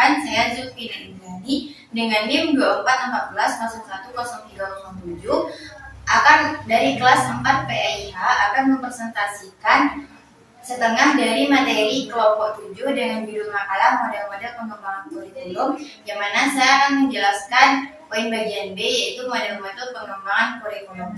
perkenalkan, saya Zulfina Indrani dengan NIM 2414010307 akan dari kelas 4 PIH akan mempresentasikan setengah dari materi kelompok 7 dengan judul makalah model-model pengembangan kurikulum, yang mana saya akan menjelaskan poin bagian B, yaitu model-model pengembangan kurikulum.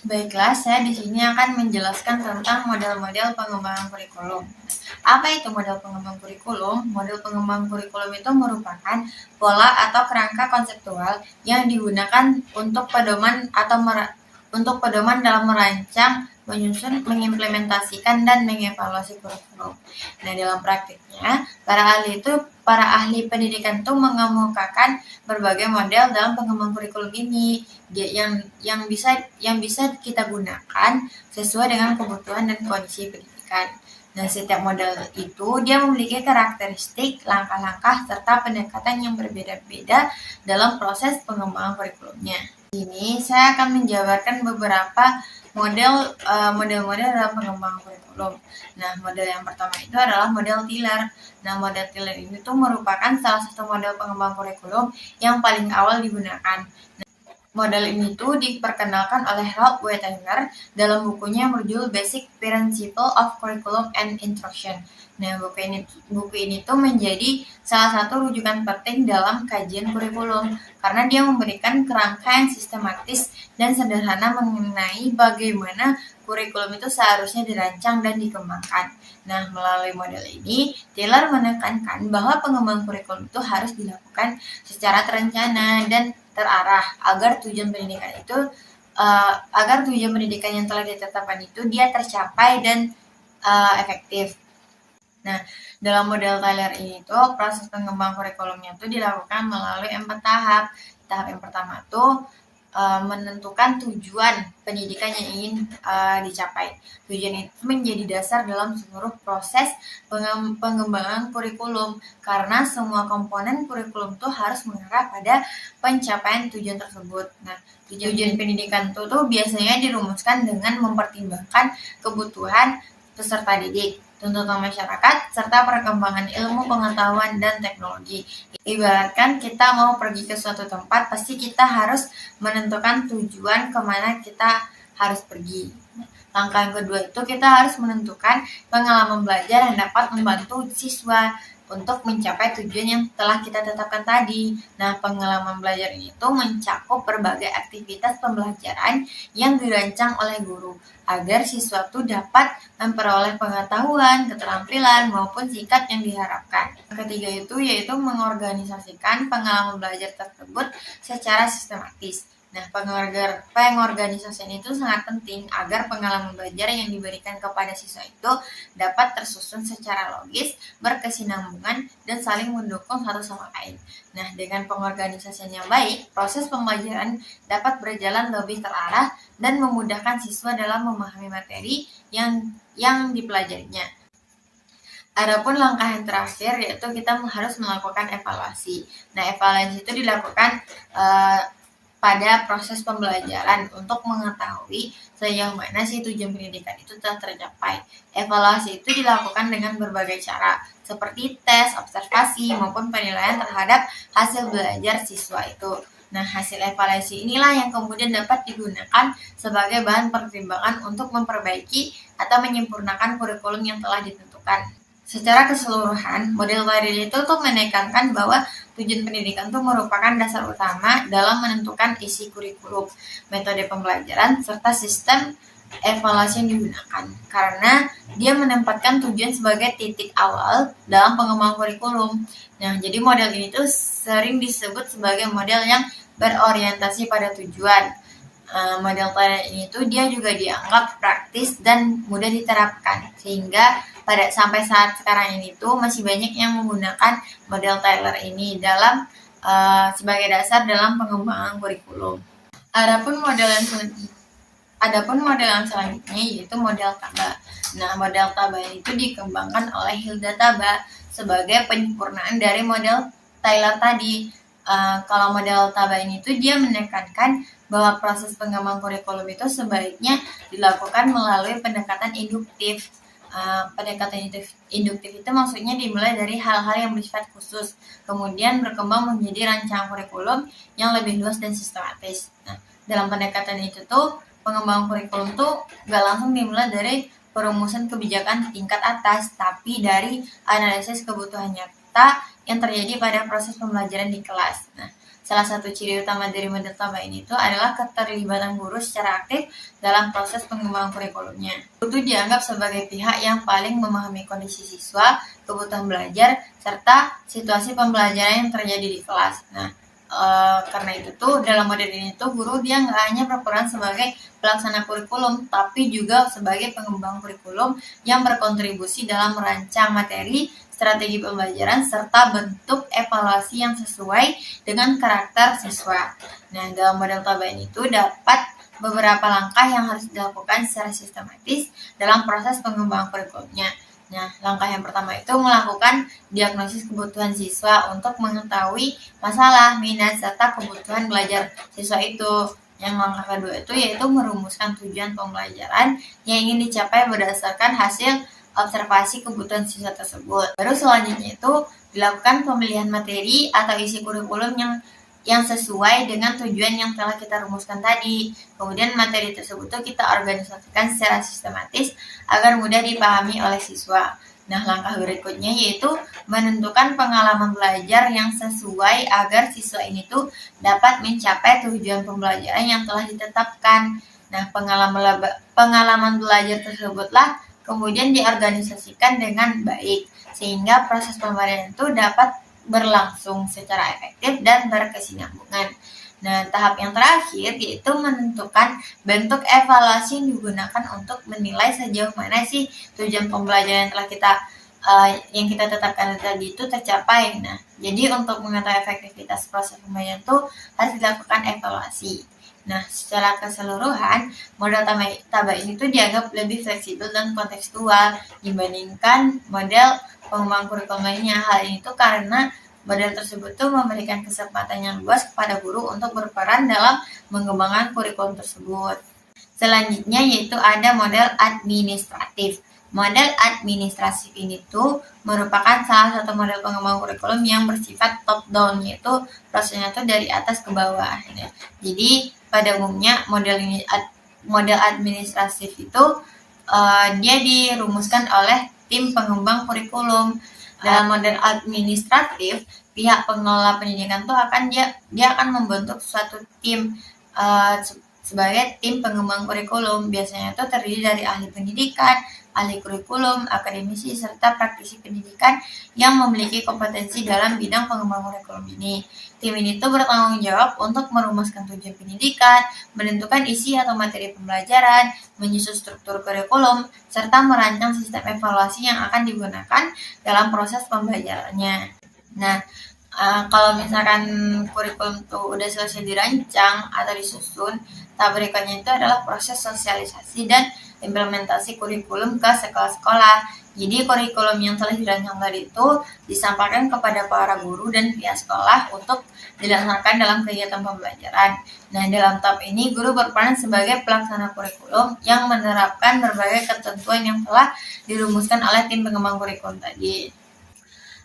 Baiklah, saya di sini akan menjelaskan tentang model-model pengembangan kurikulum. Apa itu model pengembangan kurikulum? Model pengembangan kurikulum itu merupakan pola atau kerangka konseptual yang digunakan untuk pedoman dalam merancang, menyusun, mengimplementasikan, dan mengevaluasi kurikulum. Nah, dalam praktiknya, para ahli pendidikan itu mengemukakan berbagai model dalam pengembangan kurikulum ini yang bisa kita gunakan sesuai dengan kebutuhan dan kondisi pendidikan. Nah, setiap model itu dia memiliki karakteristik, langkah-langkah, serta pendekatan yang berbeda-beda dalam proses pengembangan kurikulumnya. Di sini saya akan menjabarkan beberapa model-model dalam pengembangan kurikulum. Nah, model yang pertama itu adalah model Tiller. Nah, model Tiller ini tuh merupakan salah satu model pengembangan kurikulum yang paling awal digunakan. Model ini tuh diperkenalkan oleh Ralph Weitinger dalam bukunya yang berjudul Basic Principles of Curriculum and Instruction. Nah, buku ini tuh menjadi salah satu rujukan penting dalam kajian kurikulum karena dia memberikan kerangka yang sistematis dan sederhana mengenai bagaimana kurikulum itu seharusnya dirancang dan dikembangkan. Nah, melalui model ini, Taylor menekankan bahwa pengembangan kurikulum itu harus dilakukan secara terencana dan terarah agar tujuan pendidikan yang telah ditetapkan itu dia tercapai dan efektif. Nah, dalam model Taylor ini tuh proses pengembangan kurikulumnya itu dilakukan melalui 4 tahap. Tahap yang pertama tuh menentukan tujuan pendidikan yang ingin dicapai. Tujuan itu menjadi dasar dalam seluruh proses pengembangan kurikulum karena semua komponen kurikulum itu harus mengarah pada pencapaian tujuan tersebut. Nah, tujuan pendidikan itu tuh biasanya dirumuskan dengan mempertimbangkan kebutuhan peserta didik, tuntutan masyarakat, serta perkembangan ilmu pengetahuan dan teknologi. Ibaratkan kita mau pergi ke suatu tempat, pasti kita harus menentukan tujuan kemana kita harus pergi. Langkah yang kedua itu kita harus menentukan pengalaman belajar yang dapat membantu siswa untuk mencapai tujuan yang telah kita tetapkan tadi. Nah, pengalaman belajar itu mencakup berbagai aktivitas pembelajaran yang dirancang oleh guru agar siswa itu dapat memperoleh pengetahuan, keterampilan, maupun sikap yang diharapkan. Ketiga itu yaitu mengorganisasikan pengalaman belajar tersebut secara sistematis. Nah, pengorganisasian itu sangat penting agar pengalaman belajar yang diberikan kepada siswa itu dapat tersusun secara logis, berkesinambungan, dan saling mendukung satu sama lain. Nah, dengan pengorganisasian yang baik, proses pembelajaran dapat berjalan lebih terarah dan memudahkan siswa dalam memahami materi yang dipelajarinya. Adapun langkah yang terakhir yaitu kita harus melakukan evaluasi. Nah, evaluasi itu dilakukan pada proses pembelajaran untuk mengetahui sejauh mana sih tujuan pendidikan itu telah tercapai. Evaluasi itu dilakukan dengan berbagai cara, seperti tes, observasi, maupun penilaian terhadap hasil belajar siswa itu. Nah, hasil evaluasi inilah yang kemudian dapat digunakan sebagai bahan pertimbangan untuk memperbaiki atau menyempurnakan kurikulum yang telah ditentukan. Secara keseluruhan, model Taylor itu tuh menekankan bahwa tujuan pendidikan itu merupakan dasar utama dalam menentukan isi kurikulum, metode pembelajaran, serta sistem evaluasi yang digunakan. Karena dia menempatkan tujuan sebagai titik awal dalam pengembangan kurikulum. Nah, jadi model ini tuh sering disebut sebagai model yang berorientasi pada tujuan. Model Taylor ini tuh dia juga dianggap praktis dan mudah diterapkan, sehingga sampai saat sekarang ini tuh masih banyak yang menggunakan model Taylor ini sebagai dasar dalam pengembangan kurikulum. Adapun model yang selanjutnya yaitu model Taba. Nah, model Taba itu dikembangkan oleh Hilda Taba sebagai penyempurnaan dari model Taylor tadi. Kalau model Taba ini tuh dia menekankan bahwa proses pengembangan kurikulum itu sebaiknya dilakukan melalui pendekatan induktif. Pendekatan induktif itu maksudnya dimulai dari hal-hal yang bersifat khusus, kemudian berkembang menjadi rancangan kurikulum yang lebih luas dan sistematis. Nah, dalam pendekatan itu tuh pengembangan kurikulum tuh gak langsung dimulai dari perumusan kebijakan tingkat atas, tapi dari analisis kebutuhan nyata yang terjadi pada proses pembelajaran di kelas. Nah, salah satu ciri utama dari model tambah ini itu adalah keterlibatan guru secara aktif dalam proses pengembangan kurikulumnya. Guru itu dianggap sebagai pihak yang paling memahami kondisi siswa, kebutuhan belajar, serta situasi pembelajaran yang terjadi di kelas. Nah, karena itu tuh dalam model ini tuh guru dia nggak hanya berperan sebagai pelaksana kurikulum, tapi juga sebagai pengembang kurikulum yang berkontribusi dalam merancang materi, strategi pembelajaran, serta bentuk evaluasi yang sesuai dengan karakter siswa. Nah, dalam model Tabain itu dapat beberapa langkah yang harus dilakukan secara sistematis dalam proses pengembangan kurikulumnya. Nah, langkah yang pertama itu melakukan diagnosis kebutuhan siswa untuk mengetahui masalah, minat, serta kebutuhan belajar siswa itu. Yang langkah kedua itu yaitu merumuskan tujuan pembelajaran yang ingin dicapai berdasarkan hasil observasi kebutuhan siswa tersebut. Baru selanjutnya itu dilakukan pemilihan materi atau isi kurikulum yang sesuai dengan tujuan yang telah kita rumuskan tadi. Kemudian materi tersebut tuh kita organisasikan secara sistematis agar mudah dipahami oleh siswa. Nah, langkah berikutnya yaitu menentukan pengalaman belajar yang sesuai agar siswa ini tuh dapat mencapai tujuan pembelajaran yang telah ditetapkan. Nah, pengalaman belajar tersebutlah kemudian diorganisasikan dengan baik sehingga proses pembelajaran itu dapat berlangsung secara efektif dan berkesinambungan. Nah, tahap yang terakhir yaitu menentukan bentuk evaluasi yang digunakan untuk menilai sejauh mana sih tujuan pembelajaran yang kita tetapkan tadi itu tercapai. Nah, jadi untuk mengetahui efektivitas proses pembelajaran itu harus dilakukan evaluasi. Nah, secara keseluruhan, model Taba ini tuh dianggap lebih fleksibel dan kontekstual dibandingkan model pengembangan kurikulum lainnya. Hal ini tuh karena model tersebut tuh memberikan kesempatan yang luas kepada guru untuk berperan dalam mengembangkan kurikulum tersebut. Selanjutnya yaitu ada model administratif. Model administratif ini tuh merupakan salah satu model pengembangan kurikulum yang bersifat top down, yaitu prosesnya tuh dari atas ke bawah. Jadi pada umumnya model administratif itu dia dirumuskan oleh tim pengembang kurikulum. Dalam model administratif, pihak pengelola pendidikan tuh dia akan membentuk suatu tim sebagai tim pengembang kurikulum. Biasanya itu terdiri dari ahli pendidikan, ahli kurikulum, akademisi, serta praktisi pendidikan yang memiliki kompetensi dalam bidang pengembangan kurikulum ini. Tim ini tuh bertanggung jawab untuk merumuskan tujuan pendidikan, menentukan isi atau materi pembelajaran, menyusun struktur kurikulum, serta merancang sistem evaluasi yang akan digunakan dalam proses pembelajarannya. Nah, kalau misalkan kurikulum tuh udah selesai dirancang atau disusun, tahap berikutnya itu adalah proses sosialisasi dan implementasi kurikulum ke sekolah-sekolah. Jadi kurikulum yang telah dirancang tadi itu disampaikan kepada para guru dan pihak sekolah untuk dilaksanakan dalam kegiatan pembelajaran. Nah, dalam tahap ini guru berperan sebagai pelaksana kurikulum yang menerapkan berbagai ketentuan yang telah dirumuskan oleh tim pengembang kurikulum tadi.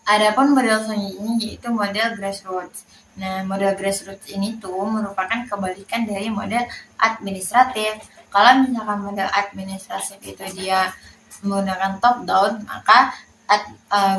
Adapun model selanjutnya yaitu model grassroots. Nah, model grassroots ini tuh merupakan kebalikan dari model administratif. Kalau misalkan model administratif itu dia menggunakan top down, maka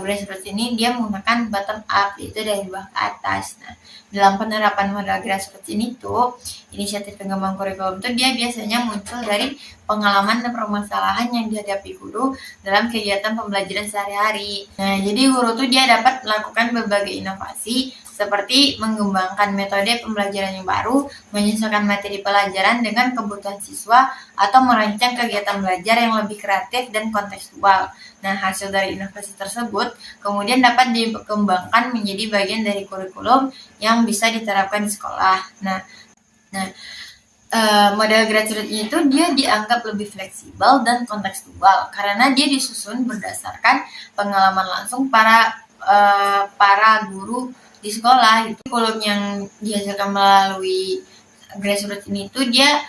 grassroots ini dia menggunakan bottom up, yaitu dari bawah ke atas. Nah, dalam penerapan model grassroots ini tuh, inisiatif pengembang kurikulum tuh dia biasanya muncul dari pengalaman dan permasalahan yang dihadapi guru dalam kegiatan pembelajaran sehari-hari. Nah, jadi guru tuh dia dapat melakukan berbagai inovasi seperti mengembangkan metode pembelajaran yang baru, menyesuaikan materi pelajaran dengan kebutuhan siswa, atau merancang kegiatan belajar yang lebih kreatif dan kontekstual. Nah, hasil dari inovasi tersebut kemudian dapat dikembangkan menjadi bagian dari kurikulum yang bisa diterapkan di sekolah. Nah, model grassroots itu dia dianggap lebih fleksibel dan kontekstual karena dia disusun berdasarkan pengalaman langsung para guru di sekolah. Itu kurikulum yang dihasilkan melalui grassroots ini tuh dia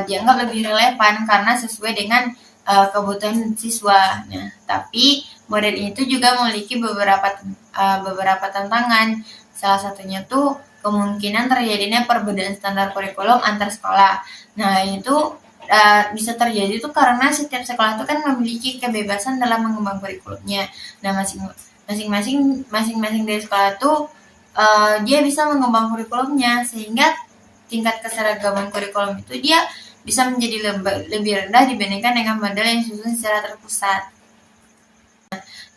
dianggap lebih relevan karena sesuai dengan kebutuhan siswa. Nah, tapi model ini tuh juga memiliki beberapa tantangan. Salah satunya tuh kemungkinan terjadinya perbedaan standar kurikulum antar sekolah. Nah, itu bisa terjadi tuh karena setiap sekolah itu kan memiliki kebebasan dalam mengembang kurikulumnya. Nah, masing-masing dari sekolah tuh dia bisa mengembang kurikulumnya sehingga tingkat keseragaman kurikulum itu dia bisa menjadi lebih rendah dibandingkan dengan model yang disusun secara terpusat.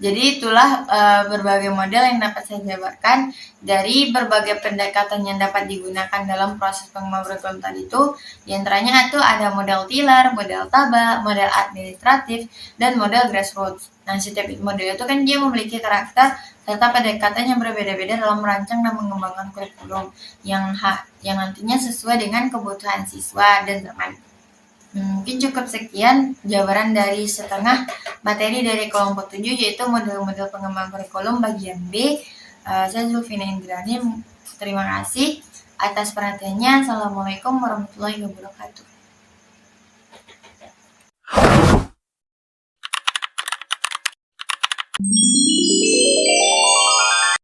Jadi itulah berbagai model yang dapat saya jabarkan dari berbagai pendekatan yang dapat digunakan dalam proses pengembangan kurikulum tadi itu. Di antaranya itu ada model Tiller, model Taba, model administratif, dan model grassroots. Nah, setiap model itu kan dia memiliki karakter serta pendekatan yang berbeda-beda dalam merancang dan mengembangkan kurikulum yang nantinya sesuai dengan kebutuhan siswa dan zaman. Mungkin cukup sekian jawaban dari setengah materi dari kelompok 7 yaitu model-model pengembangan kurikulum bagian B. Saya Zulfina Indrani, terima kasih atas perhatiannya. Assalamualaikum warahmatullahi wabarakatuh.